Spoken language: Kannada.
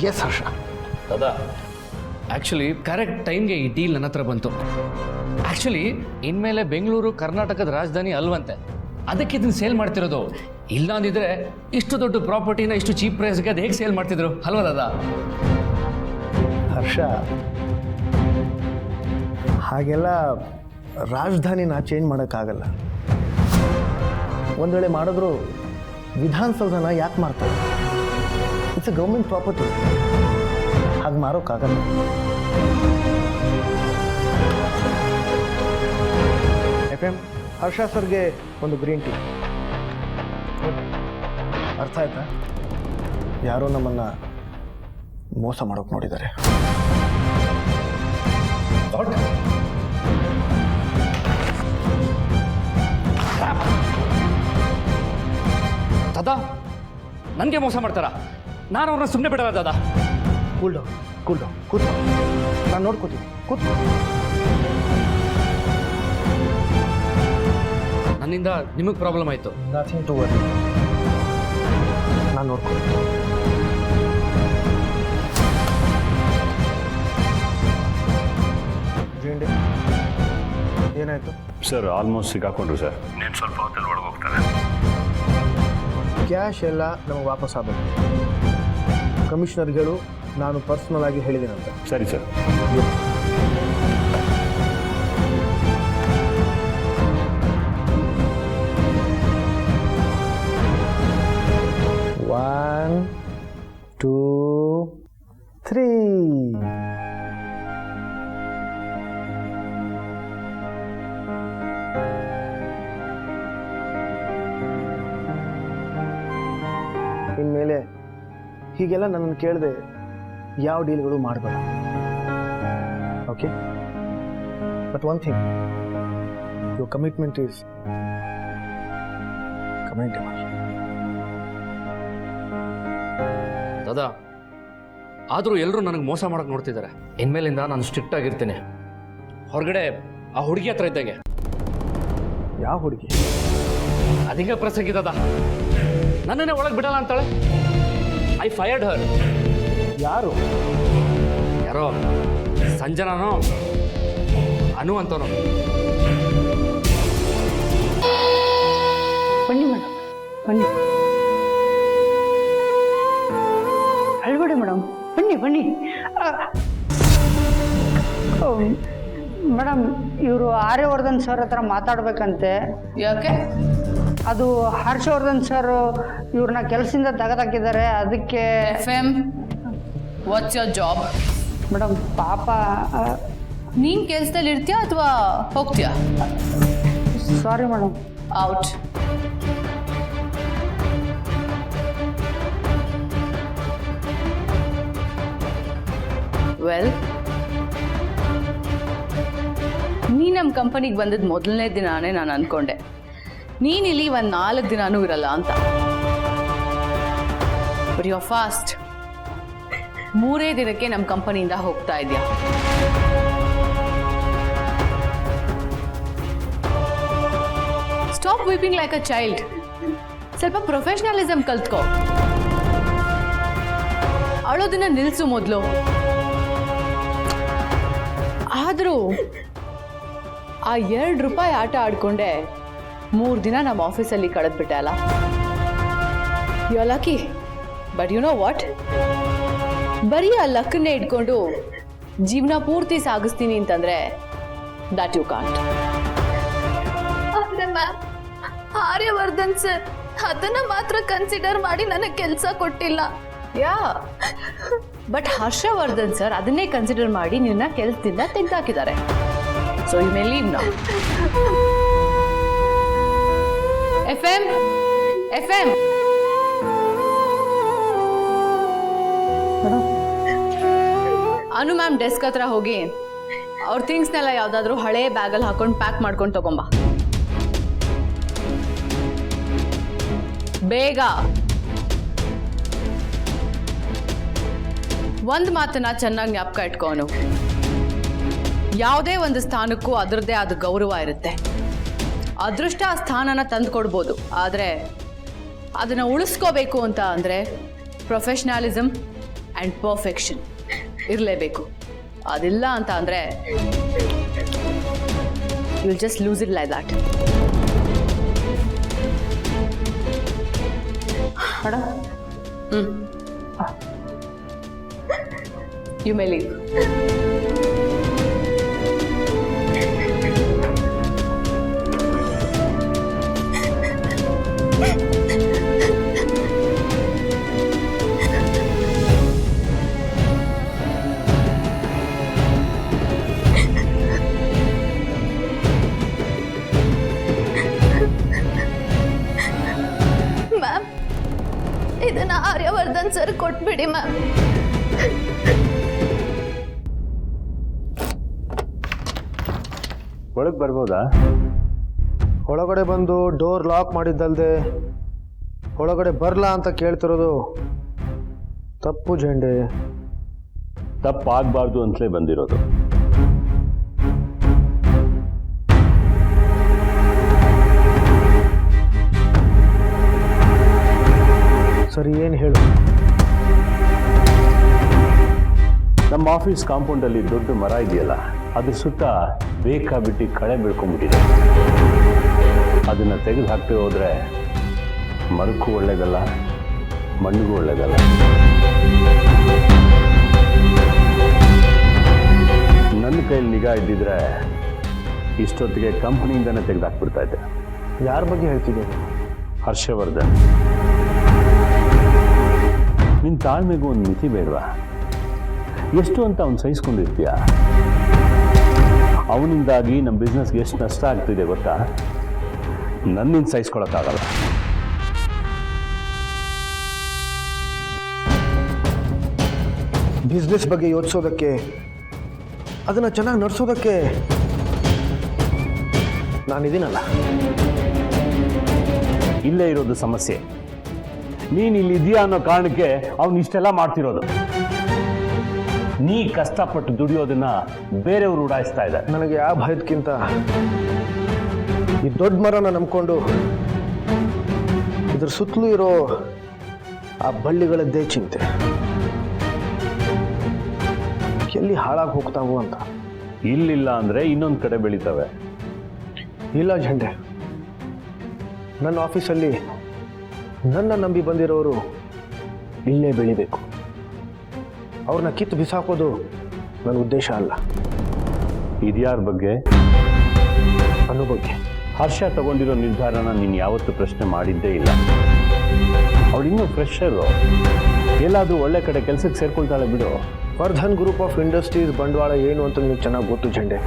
ಎಸ್ ಹರ್ಷ. ದಾದಾ ಆ್ಯಕ್ಚುಲಿ ಕರೆಕ್ಟ್ ಟೈಮ್ಗೆ ಈ ಡೀಲ್ ನನ್ನ ಹತ್ರ ಬಂತು. ಆ್ಯಕ್ಚುಲಿ ಇನ್ಮೇಲೆ ಬೆಂಗಳೂರು ಕರ್ನಾಟಕದ ರಾಜಧಾನಿ ಅಲ್ವಂತೆ, ಅದಕ್ಕೆ ಇದನ್ನು ಸೇಲ್ ಮಾಡ್ತಿರೋದು. ಇಲ್ಲ ಅಂದಿದ್ರೆ ಇಷ್ಟು ದೊಡ್ಡ ಪ್ರಾಪರ್ಟಿನ ಇಷ್ಟು ಚೀಪ್ ಪ್ರೈಸ್ಗೆ ಅದು ಹೇಗೆ ಸೇಲ್ ಮಾಡ್ತಿದ್ರು ಅಲ್ವಾ ದಾದಾ? ಹರ್ಷ, ಹಾಗೆಲ್ಲ ರಾಜಧಾನಿನ ಚೇಂಜ್ ಮಾಡೋಕ್ಕಾಗಲ್ಲ. ಒಂದು ವೇಳೆ ಮಾಡಿದ್ರು ವಿಧಾನಸೌಧನ ಯಾಕೆ ಮಾರ್ತಾರೆ? ಇಟ್ಸ್ ಅ ಗೌರ್ಮೆಂಟ್ ಪ್ರಾಪರ್ಟಿ, ಹಾಗೆ ಮಾರೋಕ್ಕಾಗಲ್ಲ. FM, ಹರ್ಷ ಸರ್ಗೆ ಒಂದು ಗ್ರೀನ್ ಟೀ. ಅರ್ಥ ಆಯ್ತಾ? ಯಾರೋ ನಮ್ಮನ್ನು ಮೋಸ ಮಾಡೋಕೆ ನೋಡಿದ್ದಾರೆ. ದಾದಾ ನನಗೆ ಮೋಸ ಮಾಡ್ತಾರ? ನಾನು ಅವ್ರನ್ನ ಸುಮ್ಮನೆ ಬಿಡಲ್ಲ ದಾದಾ. ಕೂಲ್ ಡೌನ್ ಕೂತ್ಕೋ, ನಾನು ನೋಡ್ಕೋತೀನಿ, ಕೂತ್ಕೋ. ನನ್ನಿಂದ ನಿಮಗೆ ಪ್ರಾಬ್ಲಮ್ ಆಯಿತು. ನಥಿಂಗ್ ಟು ವರಿ, ನಾನು ನೋಡ್ಕೋತೀನಿ. ಜೀಂಡೆ ಏನಾಯಿತು ಸರ್? Almost ಸಿಕ್ಕಾಕೊಂಡ್ರು sir. నేను ಸ್ವಲ್ಪ ಹೊತ್ತಲ್ಲಿ ಒಳಗೆ ಹೋಗ್ತಾರೆ. ಕ್ಯಾಶ್ ಎಲ್ಲ ನಮಗೆ ವಾಪಸ್ ಆಗಬೇಕು. ಕಮಿಷನರ್ಗಳು ನಾನು ಪರ್ಸ್ನಲ್ ಆಗಿ ಹೇಳಿದ್ದೀನಂತ. ಸರಿ ಸರ್. One, two, three. ಇನ್ಮೇಲೆ ಹೀಗೆಲ್ಲ ನನ್ನನ್ನು ಕೇಳದೆ ಯಾವ ಡೀಲ್ಗಳು ಮಾಡಬೇಡ. Okay? But one thing, your commitment is commitment. ದಾದಾ ಆದರೂ ಎಲ್ಲರೂ ನನಗೆ ಮೋಸ ಮಾಡೋಕೆ ನೋಡ್ತಿದ್ದಾರೆ. ಇನ್ಮೇಲಿಂದ ನಾನು ಸ್ಟ್ರಿಕ್ಟ್ ಆಗಿರ್ತೀನಿ. ಹೊರಗಡೆ ಆ ಹುಡುಗಿ ಹತ್ರ ಇದ್ದಂಗೆ. ಯಾವ ಹುಡುಗಿ? ಅಧಿಕ ಪ್ರಸಂಗಿ ದಾದಾ, ನನ್ನನ್ನೇ ಒಳಗೆ ಬಿಡಲ್ಲ ಅಂತಾಳೆ. ಐ ಫೈರ್ಡ್ ಹರ್. ಯಾರು? ಯಾರೋ ಸಂಜನಾನೋ ಅನು ಅಂತನೋ. ಬನ್ನಿ ಮೇಡಮ್, ಬನ್ನಿ. ಅಳ್ಬೇಡಿ ಮೇಡಮ್, ಬನ್ನಿ ಬನ್ನಿ. ಮೇಡಮ್, ಇವರು ಆರ್ಯವರ್ಧನ್ ಸರ್ ಹತ್ರ ಮಾತಾಡ್ಬೇಕಂತೆ. ಯಾಕೆ? ಅದು ಹರ್ಷವರ್ಧನ್ ಸರ್ ಇವ್ರನ್ನ ಕೆಲಸದಿಂದ ತೆಗೆದಾಕಿದ್ದಾರೆ, ಅದಕ್ಕೆ. FM, what's your job? Madam ಪಾಪ. ನೀನ್ ಕೆಲ್ಸದಲ್ಲಿ ಇರ್ತೀಯಾ ಅಥವಾ ಹೋಗ್ತೀಯಾ? Sorry madam. ಔಟ್. ವೆಲ್, ನೀ ನಮ್ಮ ಕಂಪನಿಗೆ ಬಂದಿದ್ದು ಮೊದಲನೇ ದಿನಾನೇ ನಾನು ಅನ್ಕೊಂಡೆ ನೀನಿಲ್ಲಿ ಒಂದು 4 ದಿನಾನೂ ಇರಲ್ಲ ಅಂತ. But you are fast. 3 ದಿನಕ್ಕೆ ನಮ್ಮ ಕಂಪನಿಯಿಂದ ಹೋಗ್ತಾ ಇದೆಯಾ? Stop weeping like a child. ಸ್ವಲ್ಪ ಪ್ರೊಫೆಷನಲಿಸಮ್ ಕಲ್ತ್ಕೋ. ಅಳೋದನ್ನ ನಿಲ್ಸು ಮೊದಲು. ಆದರೂ ಆ ₹2 ಆಟ ಆಡ್ಕೊಂಡೆ 3 ದಿನ ನಮ್ಮ ಆಫೀಸಲ್ಲಿ ಕಳೆದ್ಬಿಟ್ಟೆ ಅಲ್ಲ. You are lucky. But you know what? ಬರೀ ಆ ಲಕ್ಕನ್ನೇ ಇಟ್ಕೊಂಡು ಜೀವನ ಪೂರ್ತಿ ಸಾಗಿಸ್ತೀನಿ ಅಂತಂದ್ರೆ that you can't. Ma'am, Aryavardhan sir ಅದನ್ನ ಮಾತ್ರ ಕನ್ಸಿಡರ್ ಮಾಡಿ ನನಗೆ ಕೆಲಸ ಕೊಟ್ಟಿಲ್ಲ. ಯಾ, ಬಟ್ ಹರ್ಷವರ್ಧನ್ ಸರ್ ಅದನ್ನೇ ಕನ್ಸಿಡರ್ ಮಾಡಿ ನಿನ್ನ ಕೆಲಸದಿಂದ ತೆಗೆದಾಕಿದ್ದಾರೆ. So you may leave now. FM, FM. Anu ma'am desk ಹತ್ರ ಹೋಗಿ ಅವ್ರ ಥಿಂಗ್ಸ್ನೆಲ್ಲ ಯಾವುದಾದ್ರೂ ಹಳೆ ಬ್ಯಾಗಲ್ಲಿ ಹಾಕೊಂಡು ಪ್ಯಾಕ್ ಮಾಡ್ಕೊಂಡು ತಗೊಂಬ ಬೇಗ. ಒಂದು ಮಾತನ್ನ ಚೆನ್ನಾಗಿ ಜ್ಞಾಪಕ ಇಟ್ಕೋನು. ಯಾವುದೇ ಒಂದು ಸ್ಥಾನಕ್ಕೂ ಅದರದ್ದೇ ಆದ ಗೌರವ ಇರುತ್ತೆ. ಅದೃಷ್ಟ ಆ ಸ್ಥಾನನ ತಂದು ಕೊಡ್ಬೋದು, ಆದರೆ ಅದನ್ನು ಉಳಿಸ್ಕೋಬೇಕು ಅಂತ ಅಂದರೆ ಪ್ರೊಫೆಷ್ನಲಿಸಮ್ ಆ್ಯಂಡ್ ಪರ್ಫೆಕ್ಷನ್ ಇರಲೇಬೇಕು. ಅದಿಲ್ಲ ಅಂತ ಅಂದರೆ you just lose it like that. Madam you may leave. Ma'am, ಇದನ್ನ ಆರ್ಯವರ್ಧನ್ ಸರ್ ಕೊಟ್ಬಿಡಿ ಮ್ಯಾಮ್. ಒಳಗೆ ಬರ್ಬೋದಾ? ಒಳಗಡೆ ಬಂದು ಡೋರ್ ಲಾಕ್ ಮಾಡಿದ್ದಲ್ದೆ ಒಳಗಡೆ ಬರಲಾ ಅಂತ ಕೇಳ್ತಿರೋದು ತಪ್ಪು ಜೆಂಡೆ. ತಪ್ಪಾಗಬಾರ್ದು ಅಂತಲೇ ಬಂದಿರೋದು. ಸರಿ, ಏನು ಹೇಳು? ನಮ್ಮ ಆಫೀಸ್ ಕಾಂಪೌಂಡಲ್ಲಿ ದೊಡ್ಡ ಮರ ಇದೆಯಲ್ಲ, ಅದ್ರ ಸುತ್ತ ಬೇಕಾಬಿಟ್ಟು ಕಳೆ ಬೆಳ್ಕೊಂಡ್ಬಿಟ್ಟಿದೆ. ಅದನ್ನು ತೆಗೆದು ಹಾಕ್ತಿ ಹೋದರೆ ಮರಕ್ಕೂ ಒಳ್ಳೇದಲ್ಲ, ಮಣ್ಣಿಗೂ ಒಳ್ಳೇದಲ್ಲ. ನನ್ನ ಕೈಯಲ್ಲಿ ನಿಗಾ ಇದ್ದಿದ್ರೆ ಇಷ್ಟೊತ್ತಿಗೆ ಕಂಪ್ನಿಯಿಂದನೇ ತೆಗೆದು ಹಾಕ್ಬಿಡ್ತಾ ಇದ್ದೆ. ಯಾರ ಬಗ್ಗೆ ಹೇಳ್ತಿದ್ದೀನಿ? ಹರ್ಷವರ್ಧನ್. ನಿನ್ನ ತಾಳ್ಮೆಗೂ ಒಂದು ಮಿತಿ ಬೇಡವಾ? ಎಷ್ಟು ಅಂತ ಅವ್ನು ಸಹಿಸ್ಕೊಂಡಿರ್ತೀಯ? ಅವನಿಂದಾಗಿ ನಮ್ಮ ಬಿಸ್ನೆಸ್ಗೆ ಎಷ್ಟು ನಷ್ಟ ಆಗ್ತಿದೆ ಗೊತ್ತಾ? ನನ್ನಿಂದ ಸಹಿಸ್ಕೊಳಕ್ಕಾಗಲ್ಲ. ಬಿಸ್ನೆಸ್ ಬಗ್ಗೆ ಯೋಚಿಸೋದಕ್ಕೆ, ಅದನ್ನು ಚೆನ್ನಾಗಿ ನಡೆಸೋದಕ್ಕೆ ನಾನಿದ್ದೀನಲ್ಲ. ಇಲ್ಲೇ ಇರೋದು ಸಮಸ್ಯೆ. ನೀನು ಇಲ್ಲಿ ಇದೆಯಾ ಅನ್ನೋ ಕಾರಣಕ್ಕೆ ಅವನು ಇಷ್ಟೆಲ್ಲ ಮಾಡ್ತಿರೋದು. ನೀ ಕಷ್ಟಪಟ್ಟು ದುಡಿಯೋದನ್ನ ಬೇರೆಯವರು ಉಡಾಯಿಸ್ತಾ ಇದ್ದಾರೆ. ನನಗೆ ಯಾವ ಭಯದಕ್ಕಿಂತ ಈ ದೊಡ್ಡ ಮರನ ನಂಬ್ಕೊಂಡು ಇದ್ರ ಸುತ್ತಲೂ ಇರೋ ಆ ಬಳ್ಳಿಗಳದ್ದೇ ಚಿಂತೆ. ಎಲ್ಲಿ ಹಾಳಾಗಿ ಹೋಗ್ತಾವು ಅಂತ. ಇಲ್ಲಿಲ್ಲ ಅಂದ್ರೆ ಇನ್ನೊಂದು ಕಡೆ ಬೆಳೀತವೆ. ಇಲ್ಲ ಝಂಡೆ, ನನ್ನ ಆಫೀಸಲ್ಲಿ ನನ್ನ ನಂಬಿ ಬಂದಿರೋರು ಇಲ್ಲೇ ಬೆಳಿಬೇಕು. ಅವ್ರನ್ನ ಕಿತ್ತು ಬಿಸಾಕೋದು ನನ್ನ ಉದ್ದೇಶ ಅಲ್ಲ. ಇದ್ಯಾರ ಬಗ್ಗೆ? ಅನ್ನೋ ಬಗ್ಗೆ. ಹರ್ಷ ತಗೊಂಡಿರೋ ನಿರ್ಧಾರನ ನೀನು ಯಾವತ್ತೂ ಪ್ರಶ್ನೆ ಮಾಡಿದ್ದೇ ಇಲ್ಲ. ಅವಳು ಇನ್ನೂ ಫ್ರೆಶರು. ಎಲ್ಲಾದರೂ ಒಳ್ಳೆ ಕಡೆ ಕೆಲಸಕ್ಕೆ ಸೇರ್ಕೊಳ್ತಾಳೆ ಬಿಡು. ವರ್ಧನ್ ಗ್ರೂಪ್ ಆಫ್ ಇಂಡಸ್ಟ್ರೀಸ್ ಬಂಡವಾಳ ಏನು ಅಂತ ನಿಮಗೆ ಚೆನ್ನಾಗಿ ಗೊತ್ತು ಝಂಡೆ.